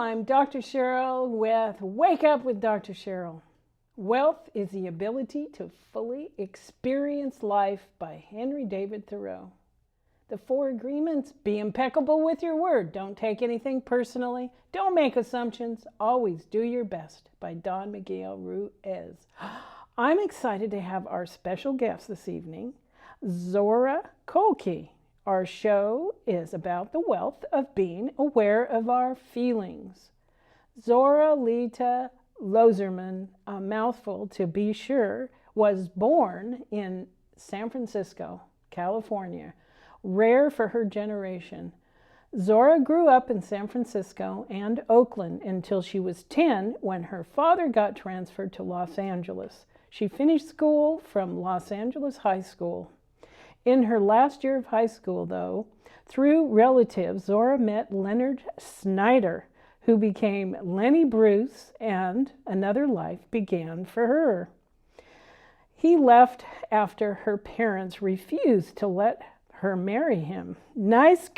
I'm Dr. Cheryl with Wake Up with Dr. Cheryl. Wealth is the ability to fully experience life by Henry David Thoreau. The 4 agreements: be impeccable with your word, don't take anything personally, don't make assumptions, always do your best, by Don Miguel Ruiz. I'm excited to have our special guest this evening, Zora Kolkey. Our show is about the wealth of being aware of our feelings. Zora Lita Lozerman, a mouthful to be sure, was born in San Francisco, California, rare for her generation. Zora grew up in San Francisco and Oakland until she was 10 when her father got transferred to Los Angeles. She finished school from Los Angeles High School. In her last year of high school, though, through relatives, Zora met Leonard Snyder, who became Lenny Bruce, and another life began for her. He left after her parents refused to let her marry him. Nice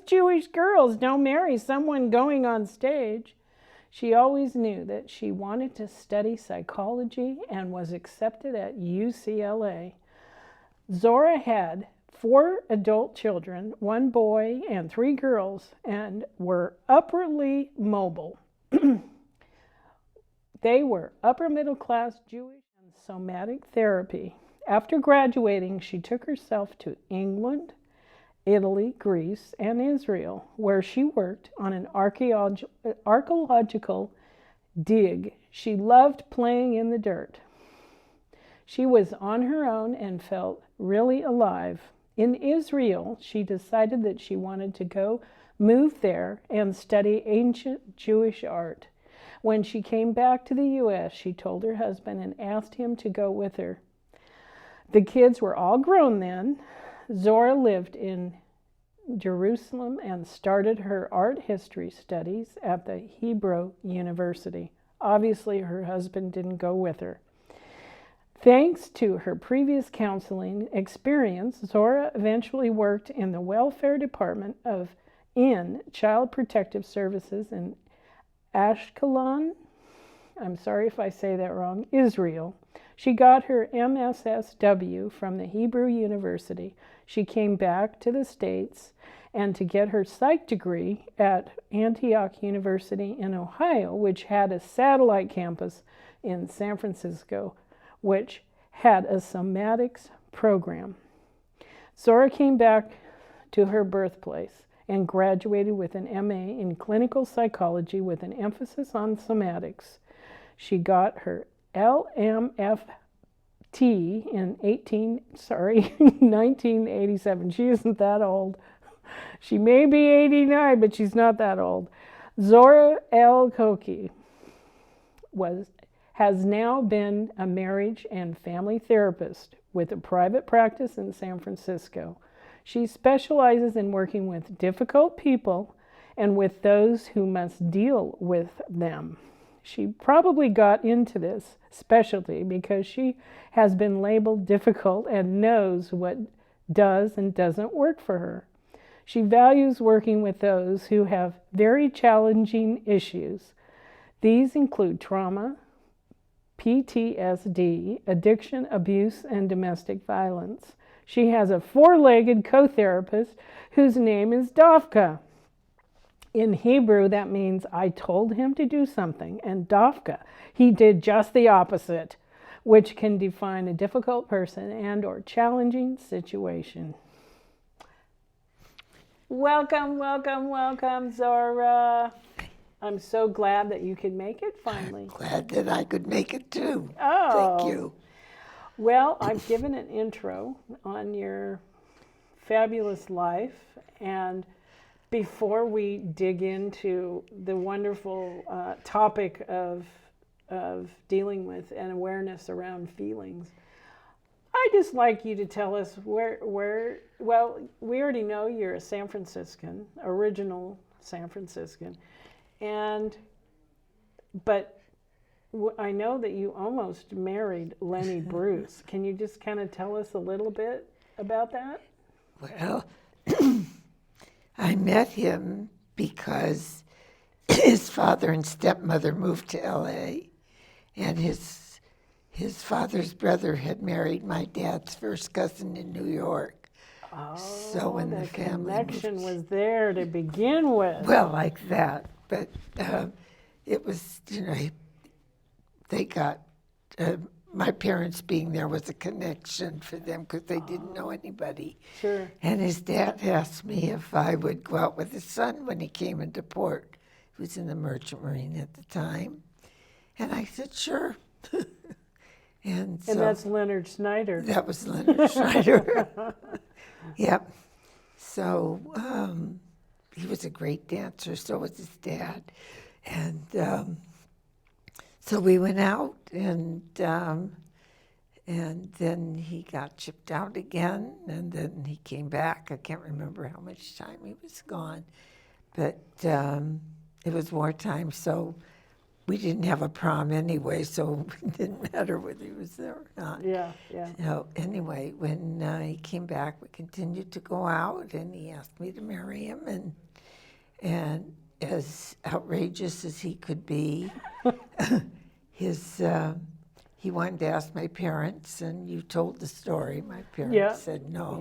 Jewish girls don't marry someone going on stage. She always knew that she wanted to study psychology and was accepted at UCLA. Zora had 4 adult children, 1 boy and 3 girls, and were upwardly mobile. They were upper middle class Jewish and somatic therapy. After graduating, she took herself to England, Italy, Greece, and Israel, where she worked on an archaeological dig. She loved playing in the dirt. She was on her own and felt really alive. In Israel, she decided that she wanted to move there and study ancient Jewish art. When she came back to the U.S., she told her husband and asked him to go with her. The kids were all grown then. Zora lived in Jerusalem and started her art history studies at the Hebrew University. Obviously, her husband didn't go with her. Thanks to her previous counseling experience, Zora eventually worked in the welfare department in Child Protective Services in Ashkelon, I'm sorry if I say that wrong, Israel. She got her MSSW from the Hebrew University. She came back to the States and to get her psych degree at Antioch University in Ohio, which had a satellite campus in San Francisco, which had a somatics program. Zora came back to her birthplace and graduated with an MA in clinical psychology with an emphasis on somatics. She got her LMFT in 1987. She isn't that old. She may be 89, but she's not that old. Zora L. Kolkey has now been a marriage and family therapist with a private practice in San Francisco. She specializes in working with difficult people and with those who must deal with them. She probably got into this specialty because she has been labeled difficult and knows what does and doesn't work for her. She values working with those who have very challenging issues. These include trauma, PTSD, addiction, abuse, and domestic violence. She has a 4-legged co-therapist whose name is Dafka. In Hebrew, that means I told him to do something, and Dafka, he did just the opposite, which can define a difficult person and or challenging situation. Welcome, welcome, welcome, Zora. I'm so glad that you could make it finally. I'm glad that I could make it too. Oh. Thank you. Well, I've given an intro on your fabulous life, and before we dig into the wonderful topic of dealing with and awareness around feelings, I'd just like you to tell us well, we already know you're a San Franciscan, original San Franciscan, but I know that you almost married Lenny Bruce. Can you just kind of tell us a little bit about that? Well, I met him because his father and stepmother moved to L.A., and his father's brother had married my dad's first cousin in New York. Oh, So when the family connection moved, was there to begin with. well, like that, but it was, they got, my parents being there was a connection for them because they didn't know anybody. Sure. And his dad asked me if I would go out with his son when he came into port. He was in the Merchant Marine at the time. And I said, sure. And that's Leonard Snyder. That was Leonard Schneider. Yep. So he was a great dancer, so was his dad. And so we went out, and then he got shipped out again, and then he came back. I can't remember how much time he was gone, but it was wartime, so we didn't have a prom anyway, so it didn't matter whether he was there or not. Yeah, yeah. So anyway, when he came back, we continued to go out, and he asked me to marry him, and as outrageous as he could be, he wanted to ask my parents, and you told the story. My parents said no.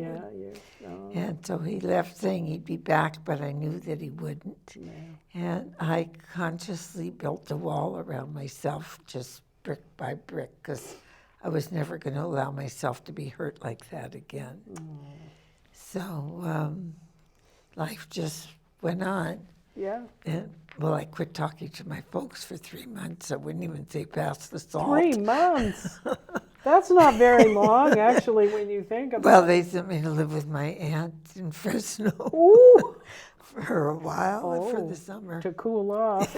Yeah. And so he left saying he'd be back, but I knew that he wouldn't. Yeah. And I consciously built a wall around myself, just brick by brick, because I was never going to allow myself to be hurt like that again. So life just went on. Yeah. And, well, I quit talking to my folks for 3 months. I wouldn't even say pass the salt. 3 months? That's not very long, actually, when you think about it. Well, they sent me to live with my aunt in Fresno. Ooh. For a while, for the summer. To cool off.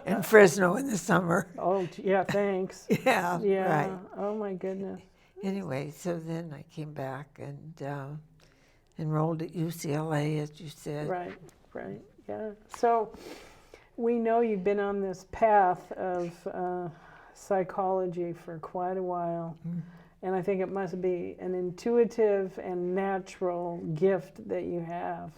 In Fresno in the summer. Oh, yeah, thanks. Yeah, right. Oh, my goodness. Anyway, so then I came back and enrolled at UCLA, as you said. Right, yeah. So we know you've been on this path of psychology for quite a while. And I think it must be an intuitive and natural gift that you have.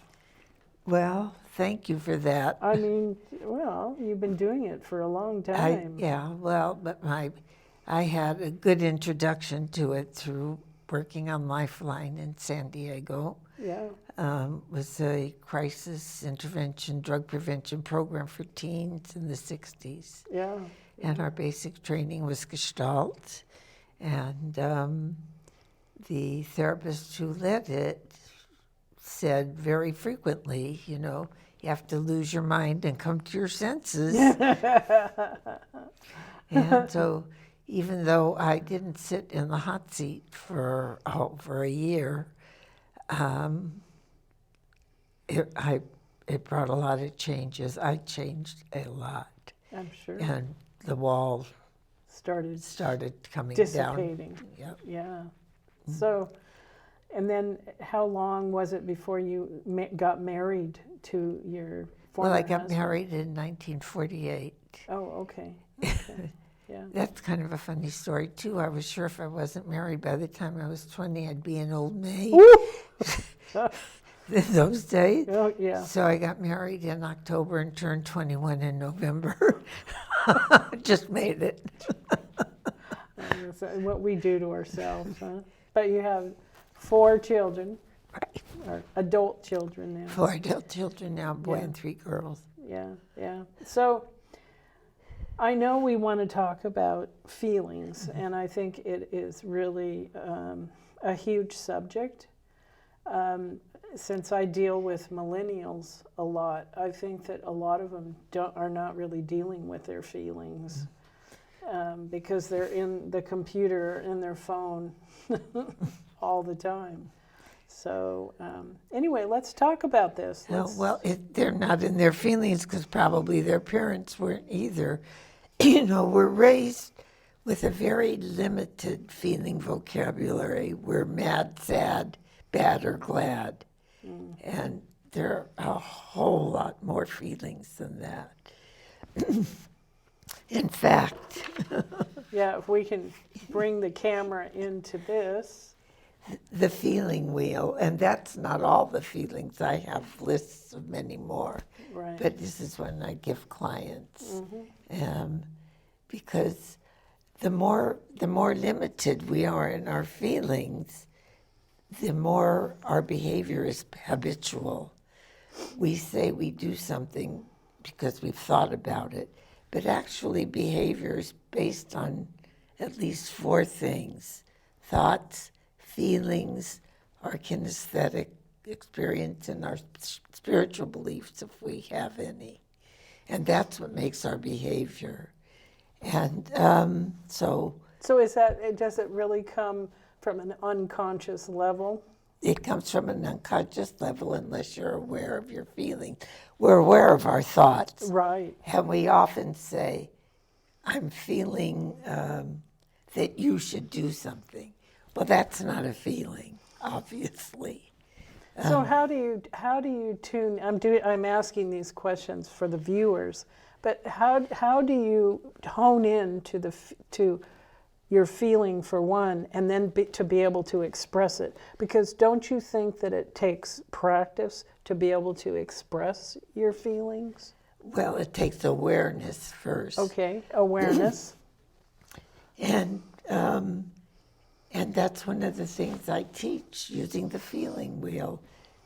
Well, thank you for that. I mean, well, you've been doing it for a long time. But I had a good introduction to it through working on Lifeline in San Diego. Yeah. Was a crisis intervention, drug prevention program for teens in the 60s. Yeah. And our basic training was Gestalt. And the therapist who led it said very frequently, you have to lose your mind and come to your senses. And so even though I didn't sit in the hot seat for a year, it brought a lot of changes. I changed a lot. I'm sure. And the wall started coming dissipating. down. Yep. Yeah. So, and then how long was it before you got married to your former Well, I got husband? married in 1948. Oh, okay. Yeah. That's kind of a funny story, too. I was sure if I wasn't married by the time I was 20, I'd be an old maid. In those days. Oh, yeah. So I got married in October and turned 21 in November. Just made it. That's what we do to ourselves, huh? But you have 4 children, Right. or adult children now. 4 adult children now, a boy and 3 girls. Yeah. So I know we want to talk about feelings, and I think it is really a huge subject. Since I deal with millennials a lot, I think that a lot of them are not really dealing with their feelings because they're in the computer and their phone all the time. So anyway, let's talk about this. They're not in their feelings because probably their parents weren't either. We're raised with a very limited feeling vocabulary. We're mad, sad, bad, or glad. And there are a whole lot more feelings than that. In fact. Yeah, if we can bring the camera into this. the feeling wheel, and that's not all the feelings. I have lists of many more, Right. but this is when I give clients, because the more limited we are in our feelings, the more our behavior is habitual. We say we do something because we've thought about it, but actually behavior is based on at least 4 things: thoughts, feelings, our kinesthetic experience, and our spiritual beliefs, if we have any. And that's what makes our behavior. And so does it really come from an unconscious level? it comes from an unconscious level unless you're aware of your feelings. We're aware of our thoughts. Right. And we often say, I'm feeling that you should do something. Well, that's not a feeling, obviously. So how do you tune? I'm asking these questions for the viewers, but how do you hone in to your feeling for one, and then to be able to express it? Because don't you think that it takes practice to be able to express your feelings? Well, it takes awareness first. Okay, awareness. And that's one of the things I teach, using the feeling wheel.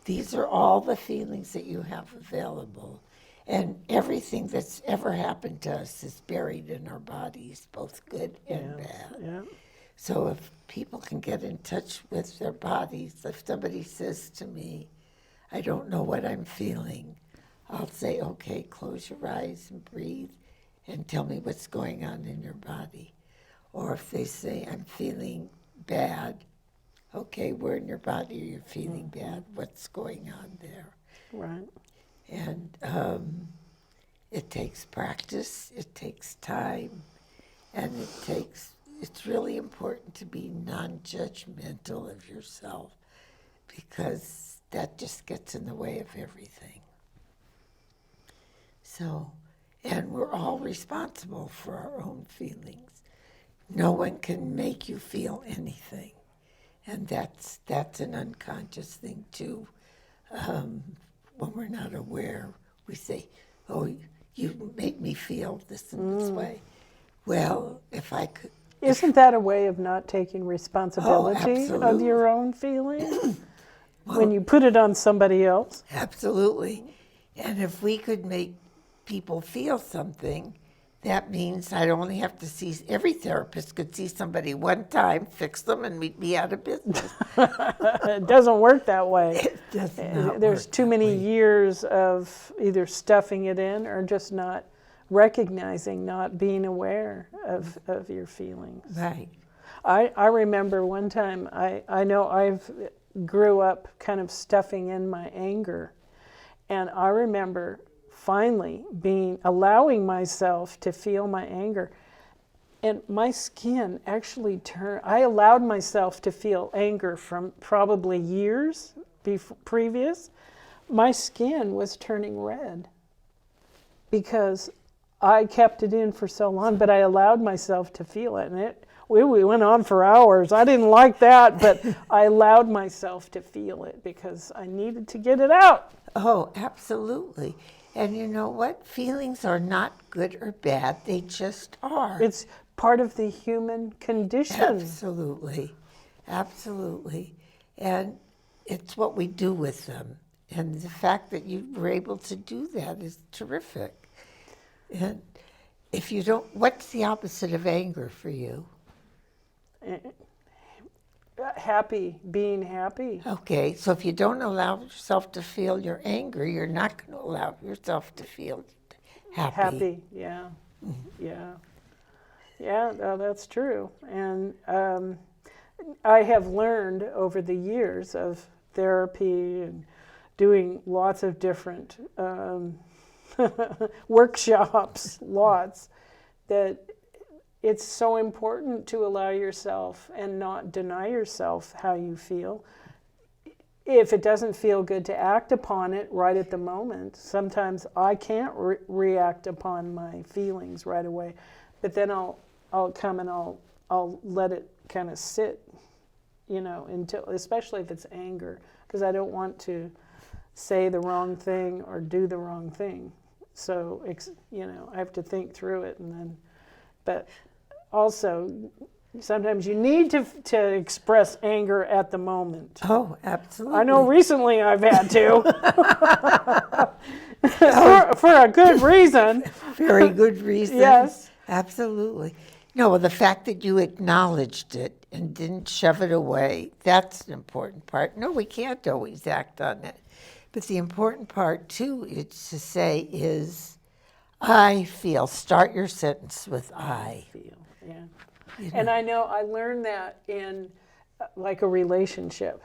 These are all the feelings that you have available. And everything that's ever happened to us is buried in our bodies, both good and bad. Yeah. So if people can get in touch with their bodies, if somebody says to me, I don't know what I'm feeling, I'll say, okay, close your eyes and breathe and tell me what's going on in your body. Or if they say, I'm feeling bad, okay, where in your body are you feeling bad? What's going on there? Right. And it takes practice, it takes time, and it's really important to be non-judgmental of yourself, because that just gets in the way of everything. So, and we're all responsible for our own feelings. No one can make you feel anything. And that's an unconscious thing too. When we're not aware, we say, oh, you make me feel this and this way. Well, if I could... Isn't that a way of not taking responsibility of your own feelings? When you put it on somebody else? Absolutely. And if we could make people feel something, that means I'd only have to see, every therapist could see somebody one time, fix them, and we'd be out of business. It doesn't work that way. It does not There's work too that many way. years of either stuffing it in or just not recognizing, not being aware of your feelings. Right. I remember one time, I know I've grew up kind of stuffing in my anger, and I remember finally allowing myself to feel my anger, and my skin actually turned. I allowed myself to feel anger from probably years previous. My skin was turning red because I kept it in for so long, but I allowed myself to feel it, and we went on for hours. I didn't like that, but I allowed myself to feel it because I needed to get it out. Oh, absolutely. And you know what? Feelings are not good or bad. They just are. It's part of the human condition. Absolutely. Absolutely. And it's what we do with them. And the fact that you were able to do that is terrific. And if you don't, what's the opposite of anger for you? Happy, being happy. Okay, so if you don't allow yourself to feel your anger, you're not going to allow yourself to feel happy. Happy, yeah. Yeah. Yeah, no, that's true. And I have learned over the years of therapy and doing lots of different workshops, that it's so important to allow yourself and not deny yourself how you feel. If it doesn't feel good to act upon it right at the moment, sometimes I can't react upon my feelings right away, but then I'll come and I'll let it kind of sit until, especially if it's anger, because I don't want to say the wrong thing or do the wrong thing. So, I have to think through it, and then, but also, sometimes you need to express anger at the moment. Oh, absolutely. I know recently I've had to. for a good reason. Very good reason. Yes. Absolutely. No, well, the fact that you acknowledged it and didn't shove it away, that's an important part. No, we can't always act on it. But the important part, too, is to say is, I feel. Start your sentence with I. Feel, yeah. And I know I learned that in like a relationship.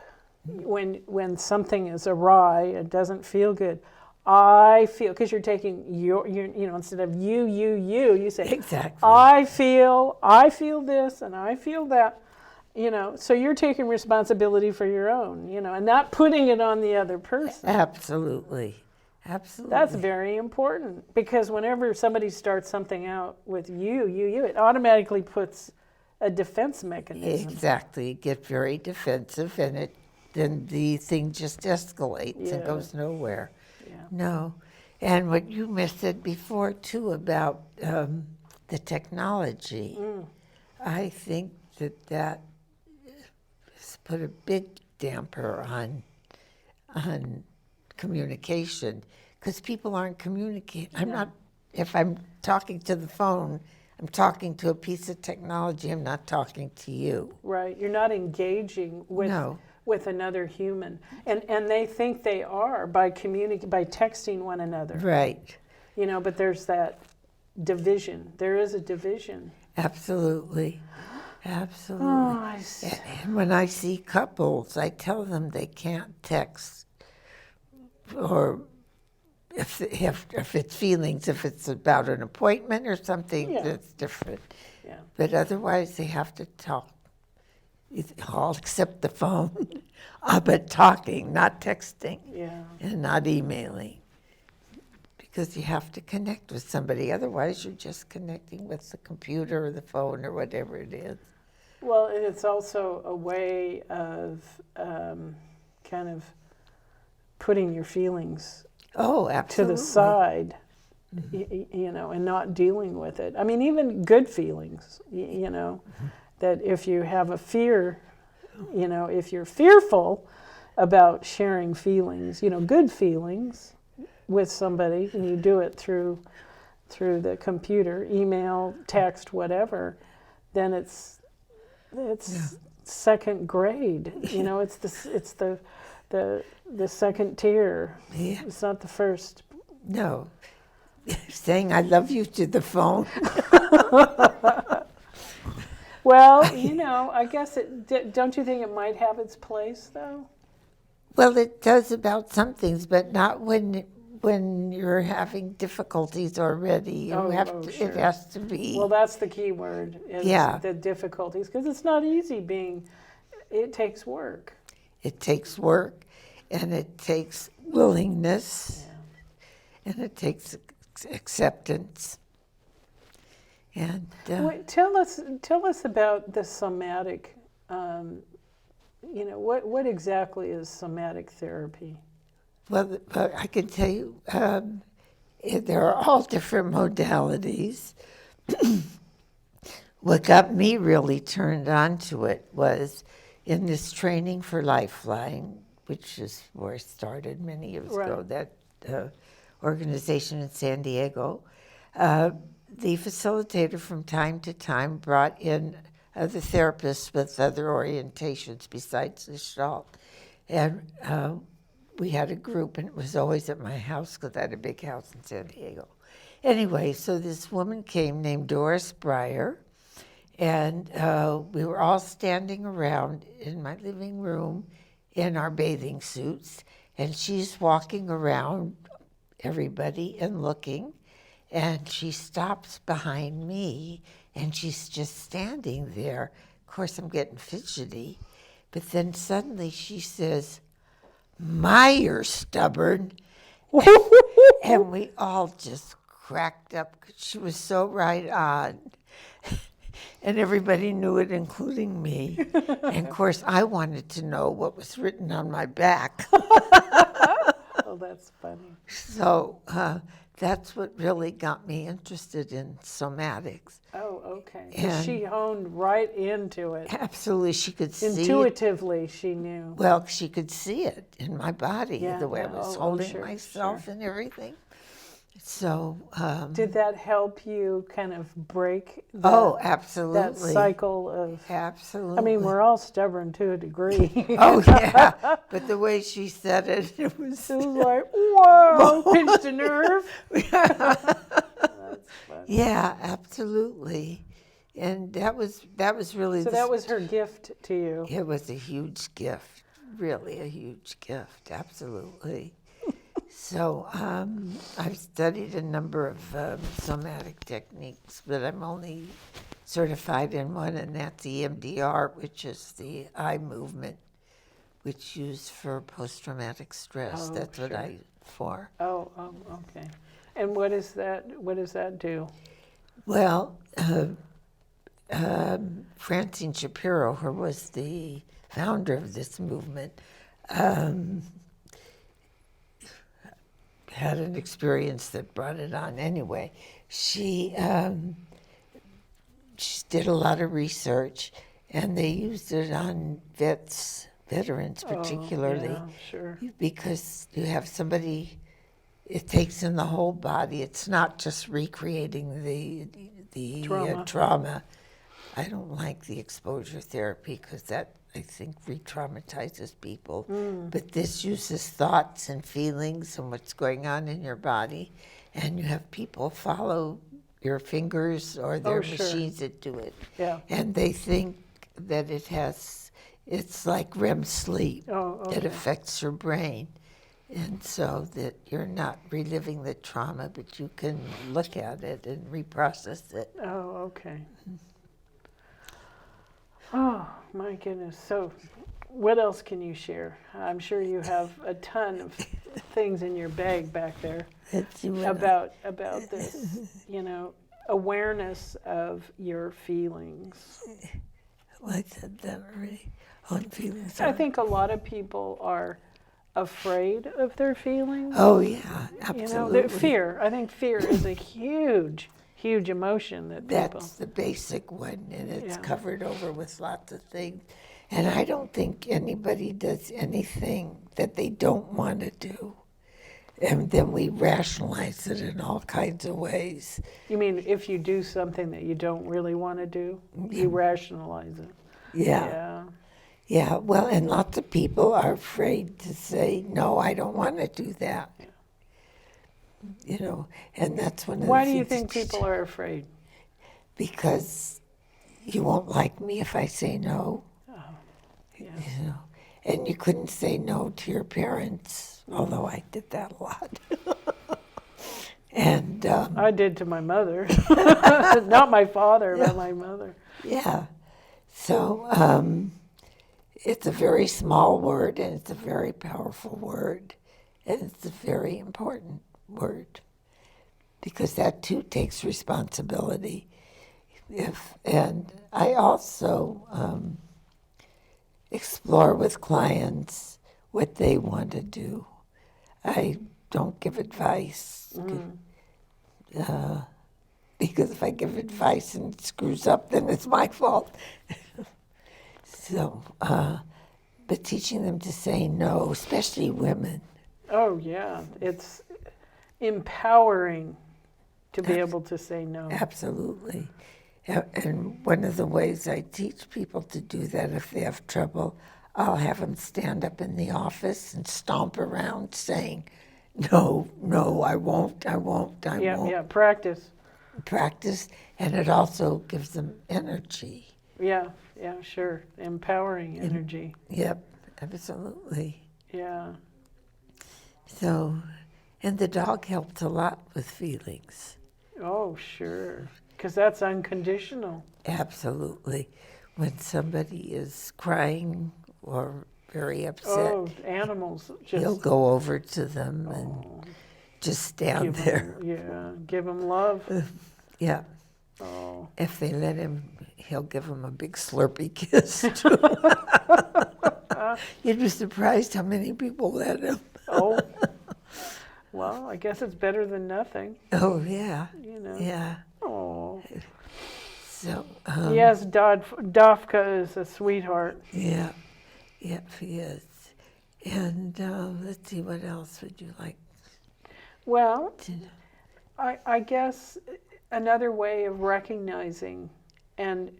When something is awry, it doesn't feel good. I feel, because you're taking your, instead of you say, Exactly. I feel this and I feel that, so you're taking responsibility for your own, and not putting it on the other person. Absolutely. Absolutely. That's very important, because whenever somebody starts something out with you, it automatically puts a defense mechanism. Exactly. You get very defensive, and then the thing just escalates and goes nowhere. Yeah. No. And what you said before, too, about the technology, I think that has put a big damper on communication, because people aren't communicating. If I'm talking to the phone, I'm talking to a piece of technology, I'm not talking to you. Right. You're not engaging with another human. And they think they are by texting one another. Right. But there's that division. There is a division. Absolutely. Absolutely. Oh, I see. And when I see couples, I tell them they can't text, or if it's feelings, if it's about an appointment or something, that's different. Yeah. But otherwise, they have to talk. All except the phone, but talking, not texting, and not emailing, because you have to connect with somebody. Otherwise, you're just connecting with the computer or the phone or whatever it is. Well, and it's also a way of kind of putting your feelings to the side, and not dealing with it. I mean, even good feelings, that if you have a fear, if you're fearful about sharing feelings, good feelings with somebody, and you do it through the computer, email, text, whatever, then it's second grade. It's the second tier. Yeah. It's not the first. No. Saying I love you to the phone. Well, I guess don't you think it might have its place, though? Well, it does about some things, but not when you're having difficulties already. Sure. It has to be. Well, that's the key word, is the difficulties, because it's not easy it takes work. It takes work, and it takes willingness, and it takes acceptance. And tell us about the somatic. What exactly is somatic therapy? Well, I can tell you, there are all different modalities. What got me really turned on to it was in this training for Lifeline, which is where I started many years ago, that organization in San Diego. The facilitator from time to time brought in other therapists with other orientations besides the Gestalt. And we had a group, and it was always at my house, because I had a big house in San Diego. Anyway, so this woman came named Doris Breyer, and we were all standing around in my living room in our bathing suits, and she's walking around everybody and looking. And she stops behind me, and she's just standing there. Of course, I'm getting fidgety. But then suddenly she says, "My, you're stubborn." And we all just cracked up, because she was so right on. And everybody knew it, including me. And of course, I wanted to know what was written on my back. Oh, that's funny. So that's what really got me interested in somatics. Oh, okay. 'Cause she honed right into it. Absolutely, she could see it. Intuitively, she knew. Well, she could see it in my body, Yeah, the way I yeah. was Oh, holding sure, myself and everything. So, did that help you kind of break that absolutely. cycle of... Absolutely. I mean, we're all stubborn to a degree. Oh, yeah. But the way she said it, it was... It was like, whoa, pinched a nerve. That's funny. Yeah, absolutely. And that was really... So that was her gift to you. It was a huge gift, really a huge gift, absolutely. So I've studied a number of somatic techniques, but I'm only certified in one, and that's EMDR, which is the eye movement, which used for post-traumatic stress. Oh, That's sure. what I for. Oh, okay. And what is that? What does that do? Well, Francine Shapiro, who was the founder of this movement, had an experience that brought it on. Anyway, she did a lot of research, and they used it on veterans particularly, Yeah, sure. because you have somebody, it takes in the whole body. It's not just recreating the trauma. I don't like the exposure therapy because that, I think, re-traumatizes people. But this uses thoughts and feelings and what's going on in your body, and you have people follow your fingers or their machines that do it. Yeah. And they think that it's like REM sleep. Oh, okay. It affects your brain. And so that you're not reliving the trauma, but you can look at it and reprocess it. Oh, okay. Oh, my goodness. So what else can you share? I'm sure you have a ton of things in your bag back there about this, awareness of your feelings. Well, I said that already. On feelings. I think a lot of people are afraid of their feelings. Oh, yeah, absolutely. Fear. I think fear is a huge emotion that people... That's the basic one, and it's covered over with lots of things. And I don't think anybody does anything that they don't want to do. And then we rationalize it in all kinds of ways. You mean if you do something that you don't really want to do, you rationalize it? Yeah. Yeah, well, and lots of people are afraid to say, no, I don't want to do that. Yeah. And that's one of the Why do you think people are afraid? Because you won't like me if I say no. Oh, yes. And you couldn't say no to your parents, although I did that a lot. And I did to my mother. Not my father, but my mother. Yeah. So it's a very small word, and it's a very powerful word, and it's a very important word, because that too takes responsibility. And I also explore with clients what they want to do. I don't give advice, because if I give advice and it screws up, then it's my fault. So, but teaching them to say no, especially women. Oh, yeah. It's empowering to be able to say no. Absolutely. And one of the ways I teach people to do that, if they have trouble, I'll have them stand up in the office and stomp around saying, no, I won't. Yeah, practice. Practice, and it also gives them energy. Yeah, sure. Empowering energy. Yep, absolutely. Yeah. So, and the dog helped a lot with feelings. Oh, sure. Because that's unconditional. Absolutely. When somebody is crying or very upset, animals just... he'll go over to them and just stand there. Give them love. Yeah. Oh. If they let him he'll give him a big slurpy kiss, too. You'd be surprised how many people let him. Oh, well, I guess it's better than nothing. Oh, yeah. You know. Yeah. Oh. So, yes, Dofka is a sweetheart. yeah. Yep, he is. And let's see, what else would you like Well, to know? I guess another way of recognizing and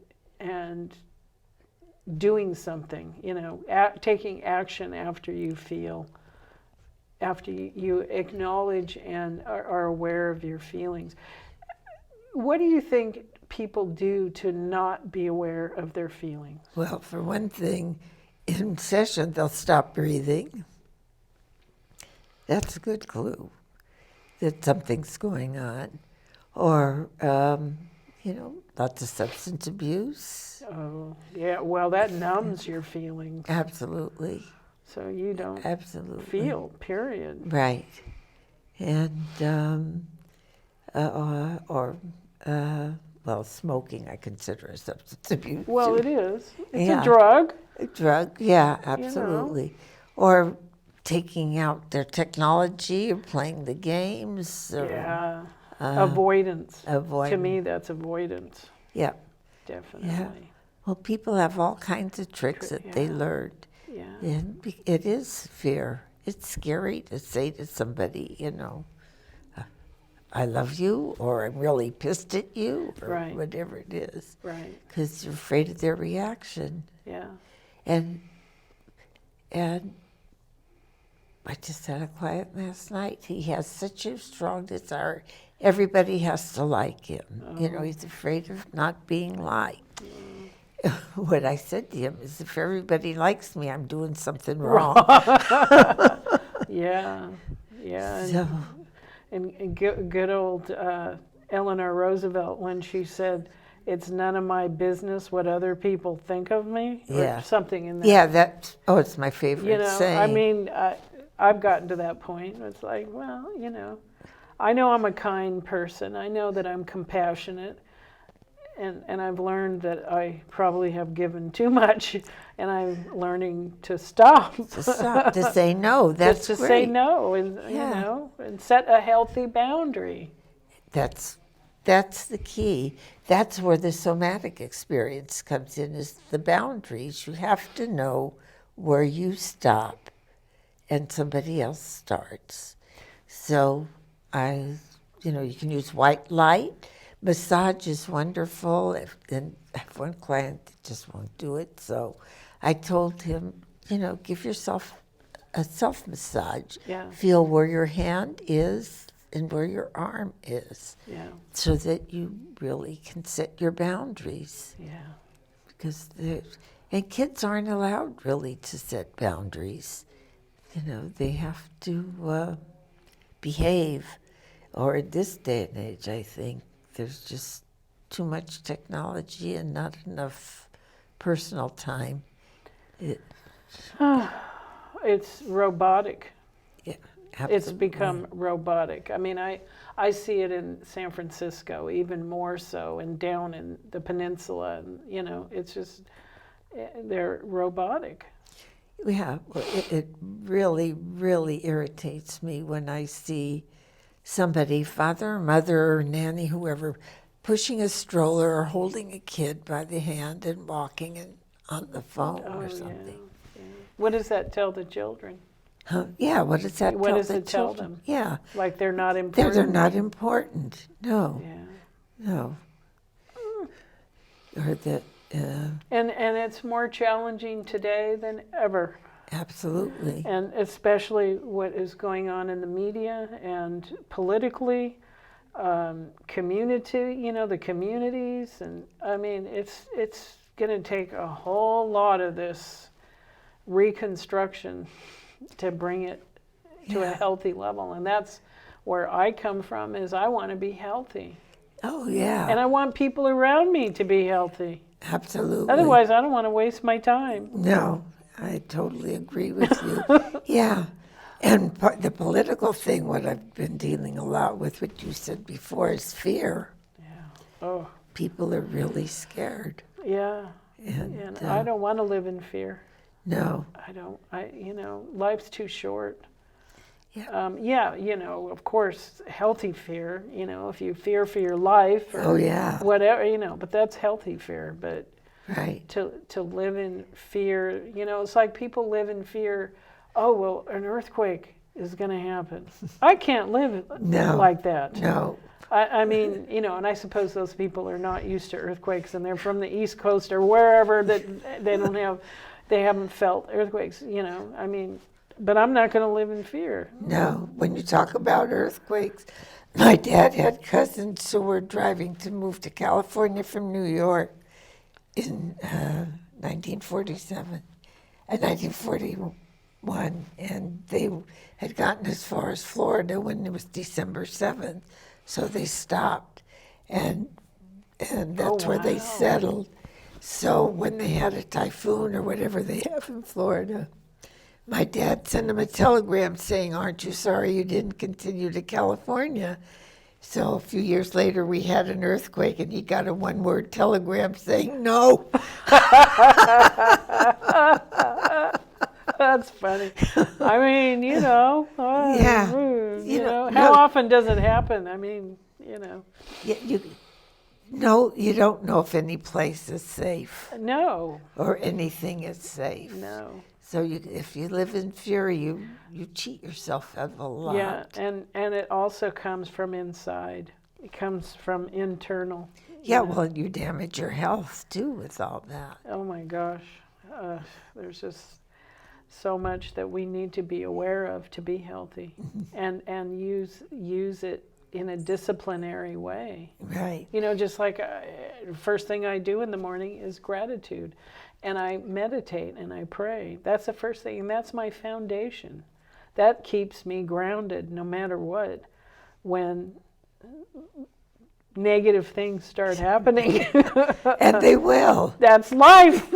doing something, you know, taking action after you feel, after you acknowledge and are aware of your feelings. What do you think people do to not be aware of their feelings? Well, for one thing, in session, they'll stop breathing. That's a good clue that something's going on. Or, you know, lots of substance abuse. Oh, yeah, well, that numbs your feelings. Absolutely. So you don't Absolutely. feel, period. Right. And, well, smoking I consider a substance abuse. Well, too. it is. It's Yeah. a drug. A drug, yeah, absolutely. Or taking out their technology or playing the games. Or, Yeah. Avoidance. To avoidance. me, that's avoidance. Yeah. Definitely. Well, people have all kinds of tricks that they learned. Yeah. And it is fear. It's scary to say to somebody, you know, I love you, or I'm really pissed at you, or Right. whatever it is. Right. Because you're afraid of their reaction. Yeah. And I just had a client last night. He has such a strong desire. Everybody has to like him. You know, he's afraid of not being liked. What I said to him is, if everybody likes me, I'm doing something wrong. Yeah. Yeah. So, And good old Eleanor Roosevelt, when she said, "It's none of my business what other people think of me," Yeah. or something in that. yeah, it's my favorite You know, saying. I mean, I've gotten to that point. It's like, well, you know, I know I'm a kind person. I know that I'm compassionate. And I've learned that I probably have given too much, and I'm learning to stop. to say no. That's Just to great. say no, and you Yeah. know, and set a healthy boundary. That's the key. That's where the somatic experience comes in, is the boundaries. You have to know where you stop and somebody else starts. So you know, you can use white light. Massage is wonderful. And I have one client that just won't do it. So I told him, you know, give yourself a self-massage. Yeah. Feel where your hand is and where your arm is, Yeah, so that you really can set your boundaries. yeah. Because and kids aren't allowed really to set boundaries. You know, they have to behave. Or in this day and age, I think there's just too much technology and not enough personal time. It's robotic. Yeah, It's absolutely. become robotic. I mean, I see it in San Francisco, even more so, and down in the peninsula. And, you know, it's just, they're robotic. Yeah, well, it really, really irritates me when I see somebody, father or mother or nanny, whoever, pushing a stroller or holding a kid by the hand and walking on the phone or something. Yeah. What does that tell the children? Yeah, what does that What tell does the it tell children? them? Yeah, Like they're not important? they're not important. No, Yeah. no. Or that, And it's more challenging today than ever. absolutely. And especially what is going on in the media and politically, community, you know, the communities. And I mean, it's going to take a whole lot of this reconstruction to bring it to a healthy level. And that's where I come from, is I want to be healthy. Oh, yeah. And I want people around me to be healthy. Absolutely. Otherwise, I don't want to waste my time. No, I totally agree with you. Yeah. And the political thing, what I've been dealing a lot with, what you said before, is fear. Yeah. Oh. People are really scared. Yeah. And I don't want to live in fear. No. I don't. Life's too short. Yeah. Of course, healthy fear, if you fear for your life or whatever, but that's healthy fear. But right. To live in fear, it's like people live in fear, oh, well, an earthquake is going to happen. I can't live like that. No. I mean, and I suppose those people are not used to earthquakes and they're from the East Coast or wherever that they haven't felt earthquakes, I mean, but I'm not going to live in fear. No, when you talk about earthquakes, my dad had cousins who were driving to move to California from New York in 1941, and they had gotten as far as Florida when it was December 7th, so they stopped, and that's where they settled. So when they had a typhoon or whatever they have in Florida, my dad sent him a telegram saying, "Aren't you sorry you didn't continue to California?" So a few years later, we had an earthquake, and he got a one-word telegram saying no. That's funny. I mean, Yeah. how often does it happen? I mean, You don't know if any place is safe. No. Or anything is safe. No. So if you live in fear, you cheat yourself out of a lot. Yeah, and it also comes from inside. It comes from internal. Yeah, well, you damage your health too with all that. Oh my gosh, there's just so much that we need to be aware of to be healthy, and use it in a disciplinary way. Right. Just like first thing I do in the morning is gratitude. And I meditate and I pray. That's the first thing, and that's my foundation. That keeps me grounded no matter what. When negative things start happening. And they will. That's life.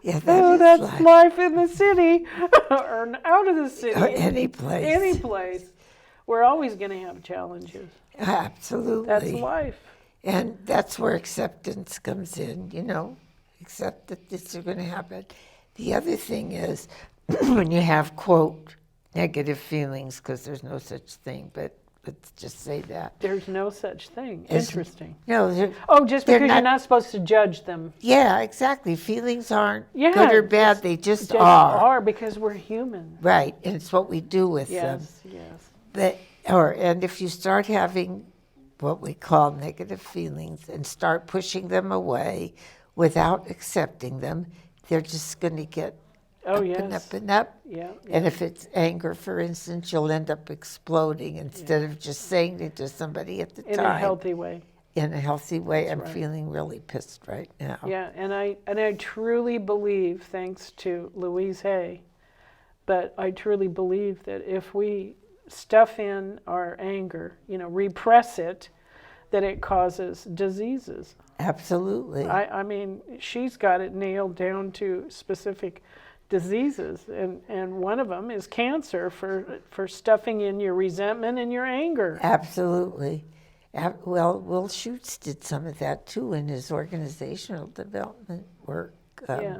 Yeah, that's life in the city or out of the city. Or any place. Any place. We're always going to have challenges. Absolutely. That's life. And that's where acceptance comes in, accept that this is going to happen. The other thing is when you have, quote, negative feelings, because there's no such thing, but let's just say that. There's no such thing. Interesting. No. Just because you're not supposed to judge them. Yeah, exactly. Feelings aren't good or bad. They just are. Because we're human. Right. And it's what we do with them. Yes. And if you start having what we call negative feelings and start pushing them away without accepting them, they're just going to get and up and up. Yeah. And if it's anger, for instance, you'll end up exploding instead of just saying it to somebody at the time. In a healthy way. In a healthy way. I'm feeling really pissed right now. Yeah, and I truly believe, thanks to Louise Hay, but I truly believe that if we stuff in our anger, repress it, that it causes diseases. Absolutely. I mean, she's got it nailed down to specific diseases, and one of them is cancer for stuffing in your resentment and your anger. Absolutely. Well, Will Schutz did some of that too in his organizational development work. Yeah.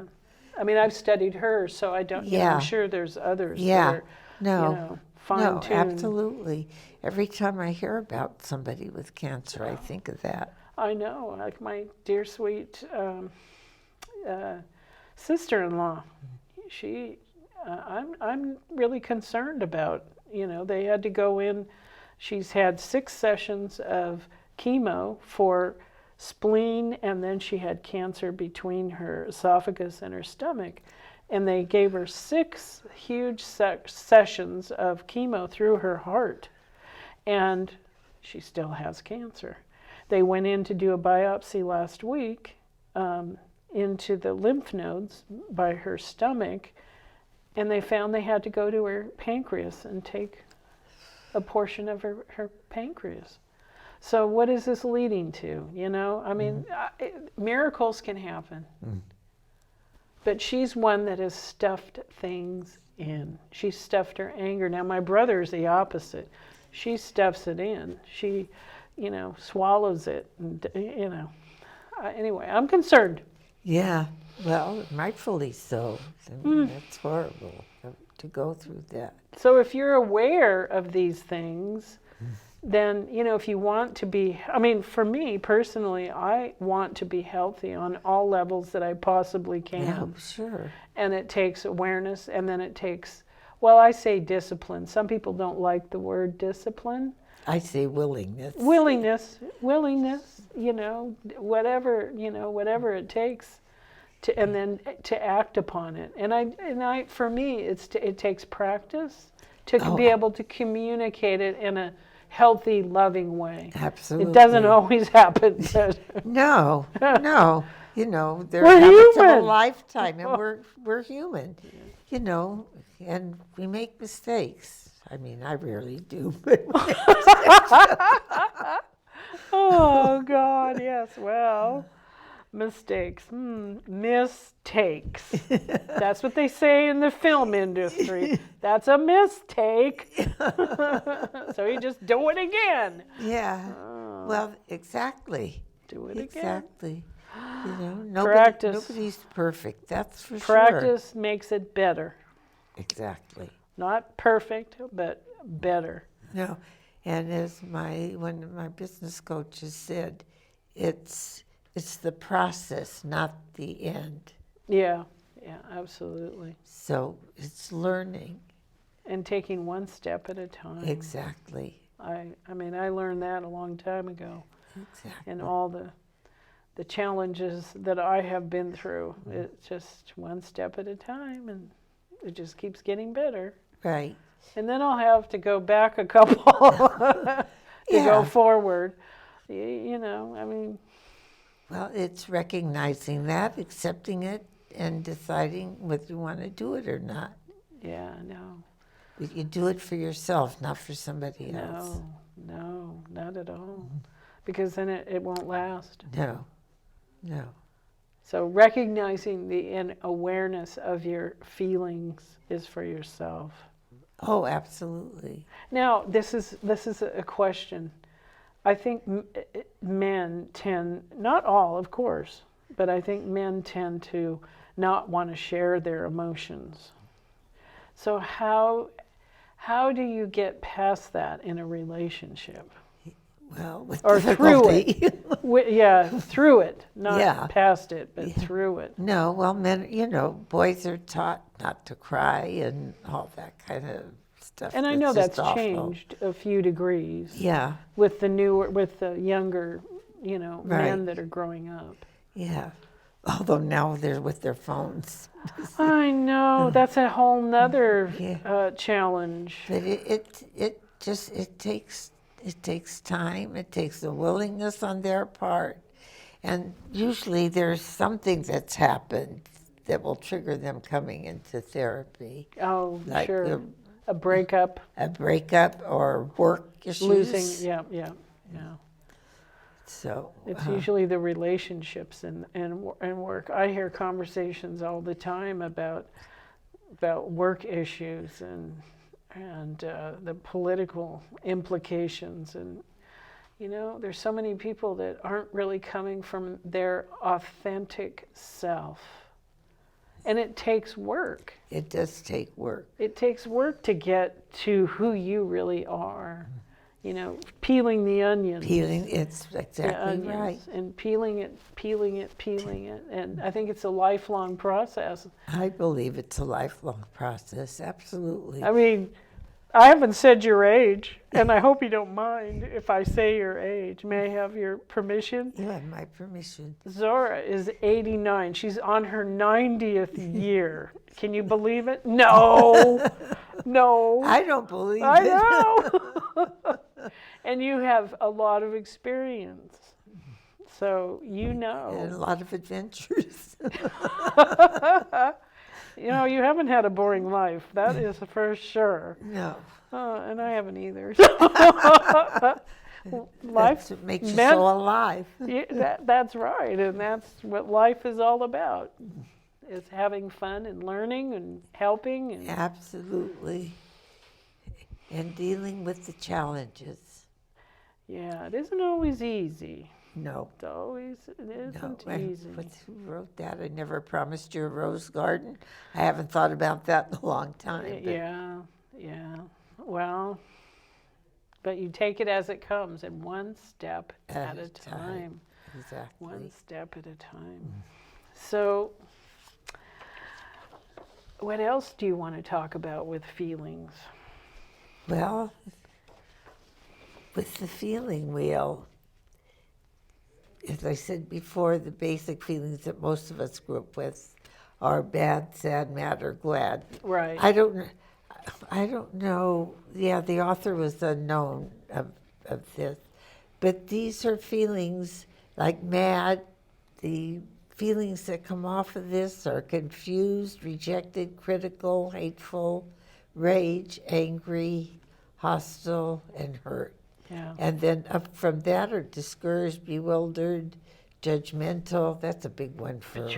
I mean, I've studied her, so I don't. I'm sure there's others. Yeah. That are, fine-tuned. No, absolutely. Every time I hear about somebody with cancer, I think of that. I know, like my dear sweet sister-in-law. I'm really concerned about. They had to go in. She's had 6 sessions of chemo for spleen, and then she had cancer between her esophagus and her stomach. And they gave her 6 huge sessions of chemo through her heart. And she still has cancer. They went in to do a biopsy last week into the lymph nodes by her stomach, and they found they had to go to her pancreas and take a portion of her pancreas. So what is this leading to? I mean, miracles can happen. But she's one that has stuffed things in. She stuffed her anger. Now, my brother's the opposite. She stuffs it in. She, swallows it. And, anyway, I'm concerned. Yeah, well, rightfully so. That's horrible to go through that. So if you're aware of these things, then, if you want to be, for me personally, I want to be healthy on all levels that I possibly can. Yeah, sure. And it takes awareness, and then it takes, well, I say discipline. Some people don't like the word discipline. I say willingness. Willingness, whatever it takes and then to act upon it. And I for me, it takes practice to be able to communicate it in a healthy, loving way. Absolutely. It doesn't always happen. No. There We're happens in a human. lifetime, and we're human, and we make mistakes. I rarely do, but Oh, God, yes. Well, mistakes. Mistakes. That's what they say in the film industry. That's a mistake. So you just do it again. yeah. Well, exactly. Do it again. Exactly. Nobody's perfect. That's for sure. Practice makes it better. Exactly. Not perfect, but better. No, and as one of my business coaches said, it's the process, not the end. Yeah, absolutely. So it's learning. And taking one step at a time. Exactly. I learned that a long time ago. Exactly. And all the challenges that I have been through. It's just one step at a time, and it just keeps getting better. Right. And then I'll have to go back a couple to go forward. Well, it's recognizing that, accepting it, and deciding whether you want to do it or not. Yeah, no. But you do it for yourself, not for somebody else. No, not at all. Because then it won't last. No. So recognizing the awareness of your feelings is for yourself. Oh, absolutely. Now, this is a question. I think men tend, not all, of course, but I think men tend to not want to share their emotions. So how do you get past that in a relationship? Well, with Or difficulty. through it. Through it, not past it, but through it. No, well, men, boys are taught not to cry and all that kind of stuff. And I know that's awful. Changed a few degrees. Yeah. With the younger, men that are growing up. Yeah. Although now they're with their phones. I know, that's a whole nother challenge. But it takes time. It takes a willingness on their part, and usually there's something that's happened that will trigger them coming into therapy. Oh, like sure. A breakup. Or work issues. Losing. Yeah. So it's usually the relationships and work. I hear conversations all the time about work issues and the political implications, and there's so many people that aren't really coming from their authentic self, and it takes work. It does take work. It takes work to get to who you really are. Peeling the onions. It's exactly right. And peeling it. And I think it's a lifelong process. I believe it's a lifelong process, absolutely. I haven't said your age, and I hope you don't mind if I say your age. May I have your permission? You have my permission. Zora is 89. She's on her 90th year. Can you believe it? No. I don't believe it. I know. And you have a lot of experience. So And a lot of adventures. You haven't had a boring life. That is for sure. No. And I haven't either. Life makes you so alive. That's right. And that's what life is all about. Is having fun and learning and helping. And absolutely. And dealing with the challenges. Yeah, it isn't always easy. No. It isn't easy. Who wrote that? I never promised you a rose garden. I haven't thought about that in a long time. Yeah. Well, but you take it as it comes, and one step at a time. Exactly. One step at a time. So, what else do you want to talk about with feelings? Well, with the feeling wheel, as I said before, the basic feelings that most of us grew up with are bad, sad, mad, or glad. Right. I don't know. Yeah, the author was unknown of this. But these are feelings like mad. The feelings that come off of this are confused, rejected, critical, hateful, rage, angry, hostile, and hurt. Yeah. And then up from that are discouraged, bewildered, judgmental. That's a big one for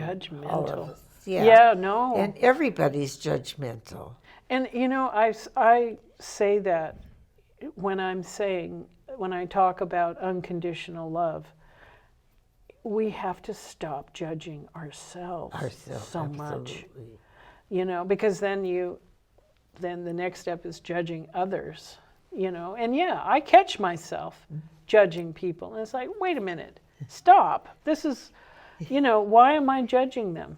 all of us. Yeah, no. And everybody's judgmental. And I say that when I talk about unconditional love, we have to stop judging ourselves so much. Because then the next step is judging others. And yeah, I catch myself judging people, and it's like, wait a minute, stop. This is, why am I judging them?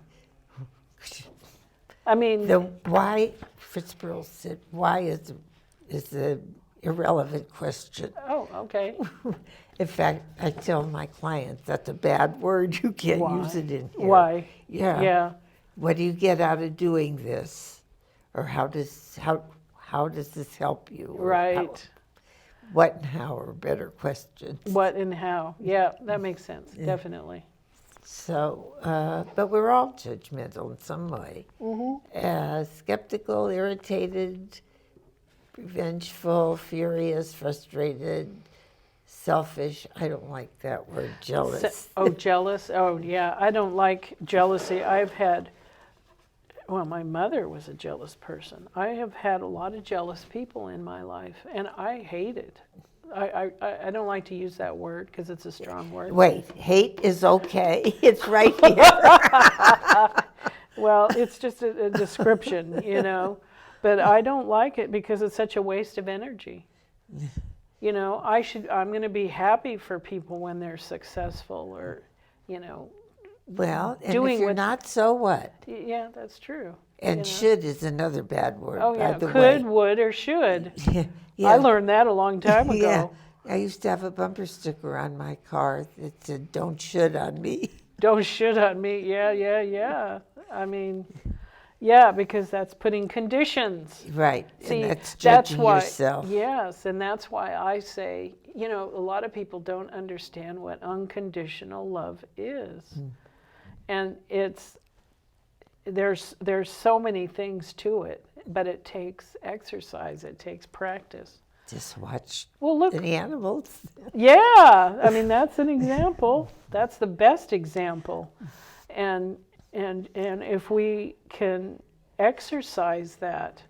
I mean, the why, Fitzgerald said, why is an irrelevant question. Oh, okay. In fact, I tell my clients that's a bad word. You can't use it in here. Why? Yeah. What do you get out of doing this? Or how does this help you? Right. What and how are better questions. What and how? Yeah, that makes sense. Yeah. Definitely. So, but we're all judgmental in some way. Skeptical, irritated, revengeful, furious, frustrated, selfish. I don't like that word, jealous. Jealous? Oh, yeah. I don't like jealousy. My mother was a jealous person. I have had a lot of jealous people in my life, and I hate it. I don't like to use that word because it's a strong word. Wait, hate is okay. It's right here. Well, it's just a description, But I don't like it because it's such a waste of energy. I'm going to be happy for people when they're successful or, Well, and if you're not, so what? Yeah, that's true. And should is another bad word, by the way. Could, would, or should. Yeah. I learned that a long time ago. Yeah. I used to have a bumper sticker on my car that said, "Don't should on me." Don't should on me. Yeah. I mean, yeah, because that's putting conditions. Right. See, and that's judging yourself. Yes, and that's why I say, a lot of people don't understand what unconditional love is. And there's so many things to it, but it takes exercise, it takes practice. Just watch the animals. Yeah, I mean, that's an example. That's the best example. And if we can exercise that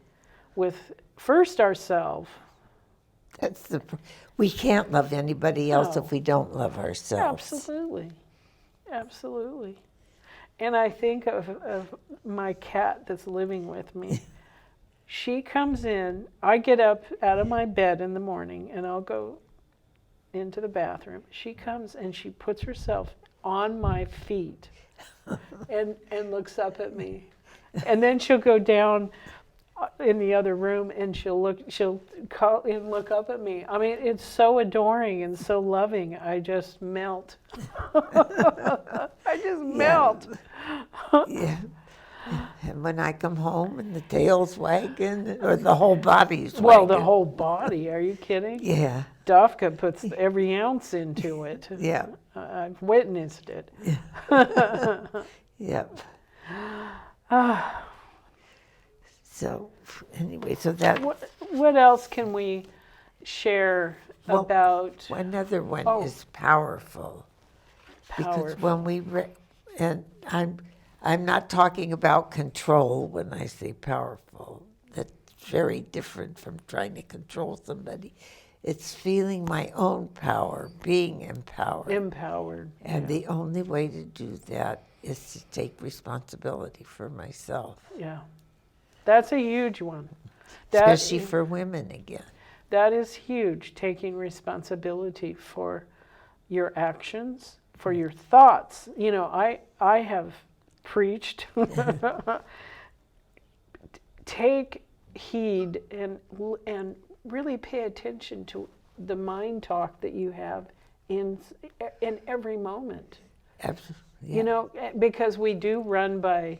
with first ourselves. We can't love anybody else if we don't love ourselves. Absolutely. And I think of my cat that's living with me. She comes in, I get up out of my bed in the morning and I'll go into the bathroom. She comes and she puts herself on my feet and looks up at me. And then she'll go down in the other room and she'll call and look up at me. I mean, it's so adoring and so loving. I just melt. I just melt. Yeah. And when I come home and the tail's wagging, or the whole body's wagging. Well, the whole body. Are you kidding? Yeah. Dafka puts every ounce into it. Yeah. I've witnessed it. Yep. So, anyway, that... What else can we share about... Another one is powerful. Because when we... and I'm not talking about control when I say powerful. That's very different from trying to control somebody. It's feeling my own power, being empowered. Empowered. And the only way to do that is to take responsibility for myself. Yeah. That's a huge one. Especially for women again. That is huge, taking responsibility for your actions, for your thoughts. You know, I have preached, take heed and really pay attention to the mind talk that you have in every moment. Absolutely. Yeah. You know, because we do run by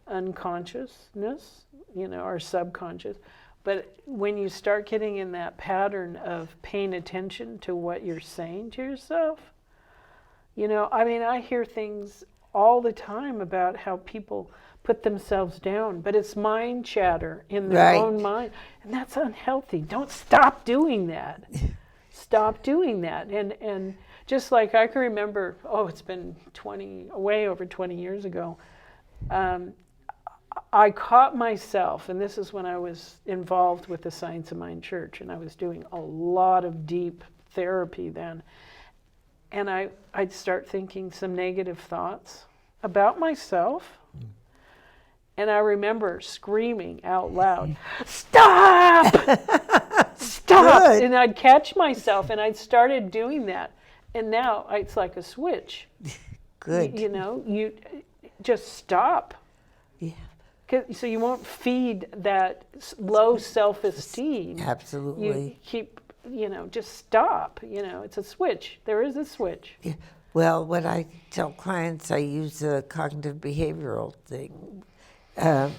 unconsciousness, you know, or subconscious. But when you start getting in that pattern of paying attention to what you're saying to yourself, you know, I mean, I hear things all the time about how people put themselves down, but it's mind chatter in their own mind, and that's unhealthy. Don't stop doing that. Stop doing that. And just like I can remember, it's been way over 20 years ago, I caught myself, and this is when I was involved with the Science of Mind Church, and I was doing a lot of deep therapy then, and I'd start thinking some negative thoughts about myself, and I remember screaming out loud, "Stop! Stop!" Good. And I'd catch myself, and I'd started doing that, and now it's like a switch. Good. You know, you just stop. Yeah. So you won't feed that low self-esteem. Absolutely. You keep, just stop. It's a switch. There is a switch. Yeah. Well, when I tell clients, I use a cognitive behavioral thing, the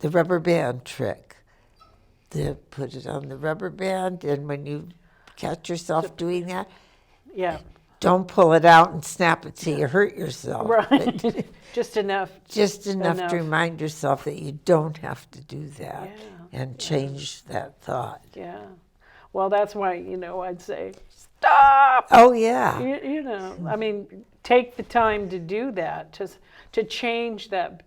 rubber band trick. To put it on the rubber band, and when you catch yourself doing that, don't pull it out and snap it till you hurt yourself. Right. Just enough. Just enough to remind yourself that you don't have to do that and change that thought. Yeah. Well, that's why, I'd say, stop. Oh, yeah. I mean, take the time to do that, to change that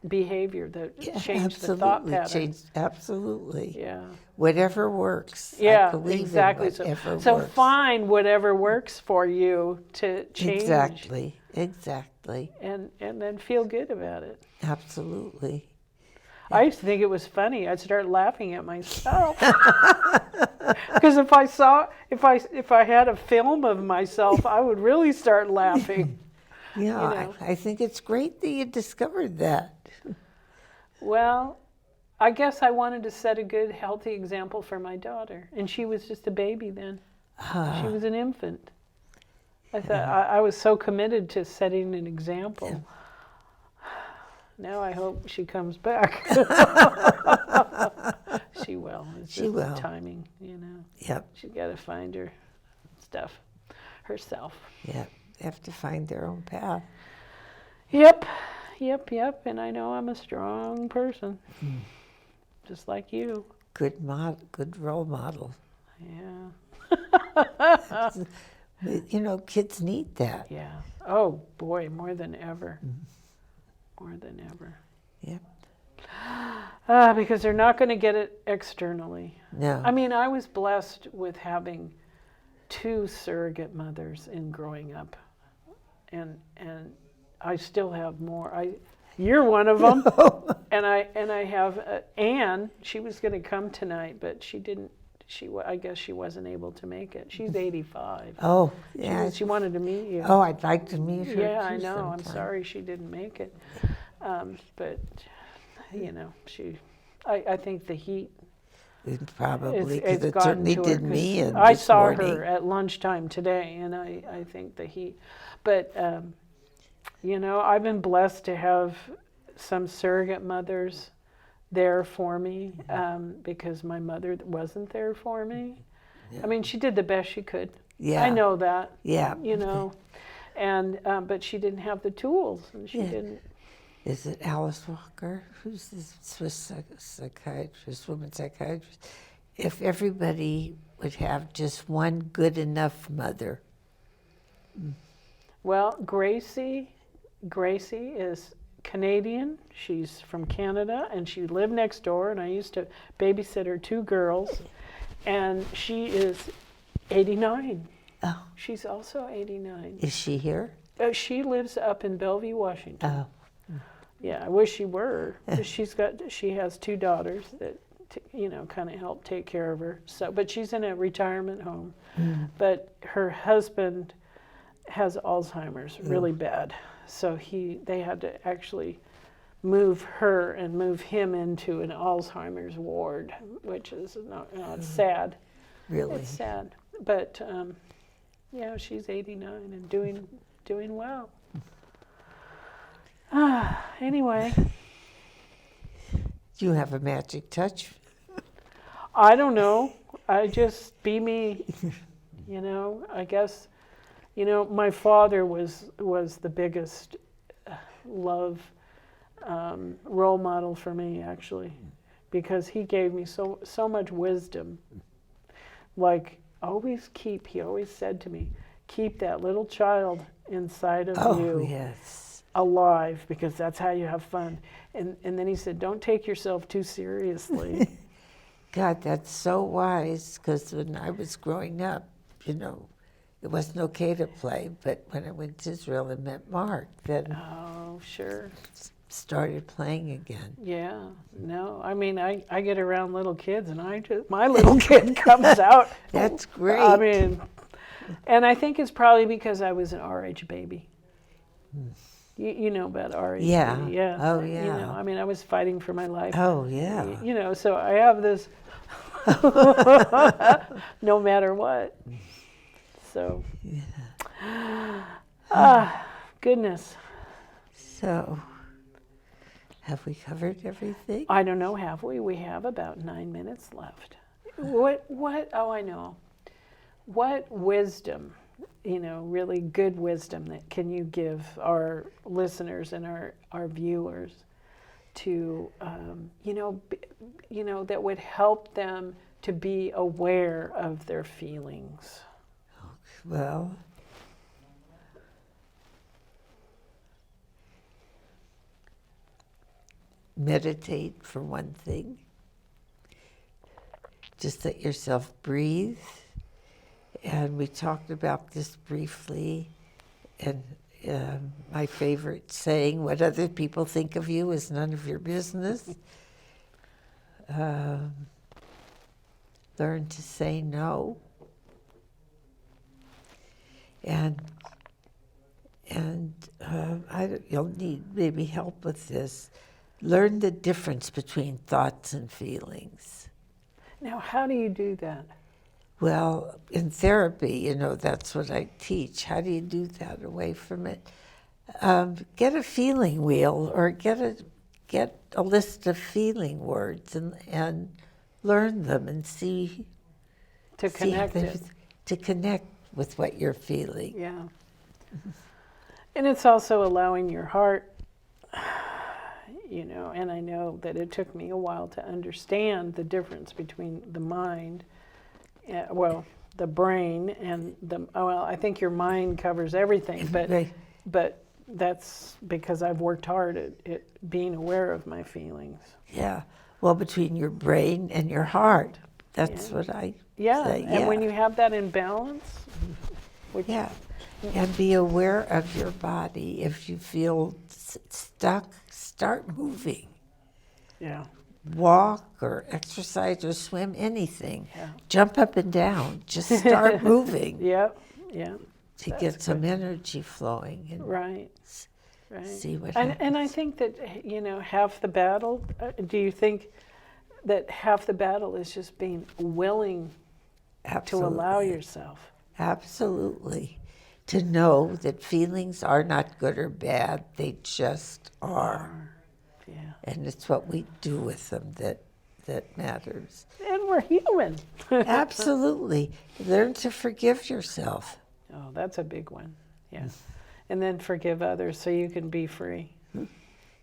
behavior, change the thought pattern. Absolutely. Yeah. Whatever works. Yeah, I believe exactly. So works. find whatever works for you to change. Exactly. And then feel good about it. Absolutely. I used to think it was funny. I'd start laughing at myself. Because if I had a film of myself, I would really start laughing. Yeah, I think it's great that you discovered that. Well, I guess I wanted to set a good, healthy example for my daughter. And she was just a baby then. She was an infant. I thought I was so committed to setting an example. Yeah. Now I hope she comes back. She will. It's just timing, Yep. She's got to find her stuff herself. Yeah. They have to find their own path. Yep. And I know I'm a strong person, just like you. Good role model. Yeah. Kids need that. Yeah. Oh boy, more than ever. More than ever. Yep. Because they're not going to get it externally. No. I mean, I was blessed with having 2 surrogate mothers in growing up. And I still have more. You're one of them. and I have Anne. She was going to come tonight, but she didn't. I guess she wasn't able to make it. She's 85. Oh, yeah. She wanted to meet you. Oh, I'd like to meet her. Yeah, I know. Sometime. I'm sorry she didn't make it. But I think the heat. Probably, because it certainly did me. And I saw her at lunchtime today, and I think the heat. But, I've been blessed to have some surrogate mothers there for me because my mother wasn't there for me. Yeah. I mean, she did the best she could. Yeah. I know that. Yeah. And but she didn't have the tools, and she didn't. Is it Alice Walker, who's the Swiss psychiatrist, woman psychiatrist? If everybody would have just one good enough mother. Well, Gracie is Canadian. She's from Canada, and she lived next door, and I used to babysit her 2 girls. And she is 89. Oh, She's also 89. is she here? She lives up in Bellevue, Washington. Oh, Yeah, I wish she were. She has 2 daughters that kind of help take care of her. So, but she's in a retirement home. But her husband has Alzheimer's really bad. So they had to actually move her and move him into an Alzheimer's ward, which is it's sad. really? It's sad. But she's 89 and doing well. Anyway. Do you have a magic touch? I don't know. I just be me. I guess, my father was the biggest love role model for me, actually, because he gave me so much wisdom. Like, he always said to me, keep that little child inside of you. Oh, yes. Alive, because that's how you have fun. And then he said, don't take yourself too seriously. God, that's so wise, because when I was growing up, it wasn't okay to play, but when I went to Israel and met Mark, then Oh, sure. started playing again. Yeah. No, I mean, I get around little kids, and my little kid comes out. That's great. I mean, and I think it's probably because I was an RH baby. You know about RH Yeah. baby. Yeah. Oh, yeah. I mean, I was fighting for my life. Oh, yeah. So I have this no matter what. So, goodness. So, have we covered everything? I don't know, have we? We have about 9 minutes left. What, oh, I know. What wisdom, really good wisdom that can you give our listeners and our viewers to, that would help them to be aware of their feelings? Well, meditate for one thing. Just let yourself breathe. And we talked about this briefly. And my favorite saying, what other people think of you is none of your business. Learn to say no. And you'll need maybe help with this. Learn the difference between thoughts and feelings. Now, how do you do that? Well, in therapy, that's what I teach. How do you do that away from it? Get a feeling wheel, or get a list of feeling words and learn them and see To connect it. To connect with what you're feeling. Yeah. And it's also allowing your heart, and I know that it took me a while to understand the difference between the mind, the brain, and I think your mind covers everything, but that's because I've worked hard at being aware of my feelings. Yeah. Well, between your brain and your heart. That's what I say. And when you have that in balance. And be aware of your body. If you feel stuck, start moving. Yeah. Walk or exercise or swim, anything. Yeah. Jump up and down. Just start moving. Yeah. To get some energy flowing. And Right. see what happens. And I think that, half the battle, do you think that half the battle is just being willing to allow yourself? Absolutely. To know that feelings are not good or bad, they just are. Yeah. And it's what we do with them that matters. And we're human. Absolutely. Learn to forgive yourself. Oh, that's a big one. Yeah. And then forgive others so you can be free.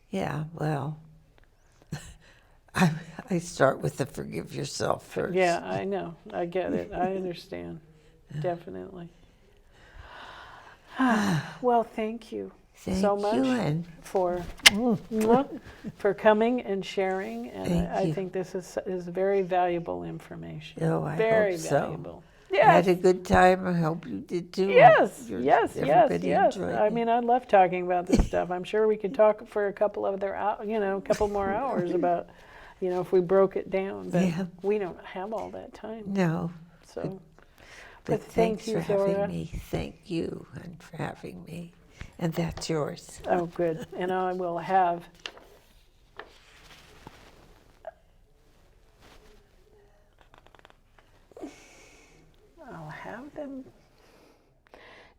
Yeah, well, I start with the forgive yourself first. Yeah, I know. I get it. I understand. Definitely. Well, thank you. so much for coming and sharing. And I think this is very valuable information. Oh, I very hope so. Valuable. Yes. I had a good time. I hope you did too. Yes. Enjoyed I mean, I love talking about this stuff. I'm sure we could talk for a couple more hours about, if we broke it down. But we don't have all that time. No. So, but thank you, Zora. Having me. Thank you for having me. And that's yours. Oh, good. And I will have. I'll have them.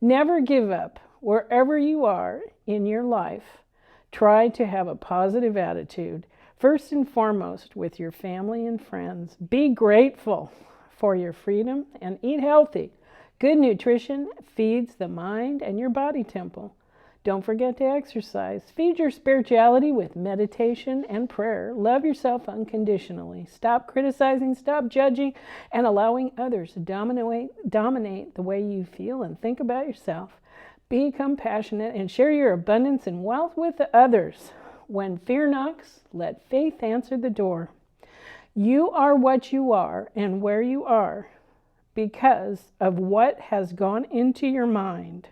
Never give up. Wherever you are in your life, try to have a positive attitude. First and foremost, with your family and friends. Be grateful for your freedom and eat healthy. Good nutrition feeds the mind and your body temple. Don't forget to exercise. Feed your spirituality with meditation and prayer. Love yourself unconditionally. Stop criticizing, stop judging, and allowing others to dominate the way you feel and think about yourself. Be compassionate and share your abundance and wealth with others. When fear knocks, let faith answer the door. You are what you are and where you are because of what has gone into your mind.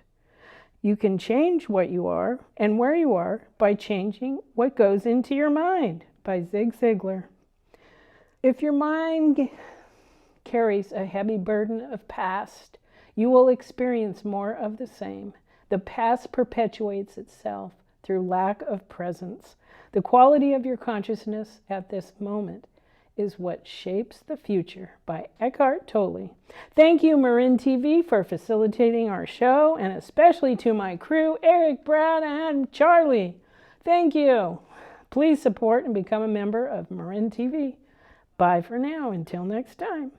You can change what you are and where you are by changing what goes into your mind, by Zig Ziglar. If your mind carries a heavy burden of past, you will experience more of the same. The past perpetuates itself through lack of presence. The quality of your consciousness at this moment is what shapes the future, by Eckhart Tolle. Thank you, Marin TV, for facilitating our show, and especially to my crew, Eric, Brad, and Charlie. Thank you. Please support and become a member of Marin TV. Bye for now. Until next time.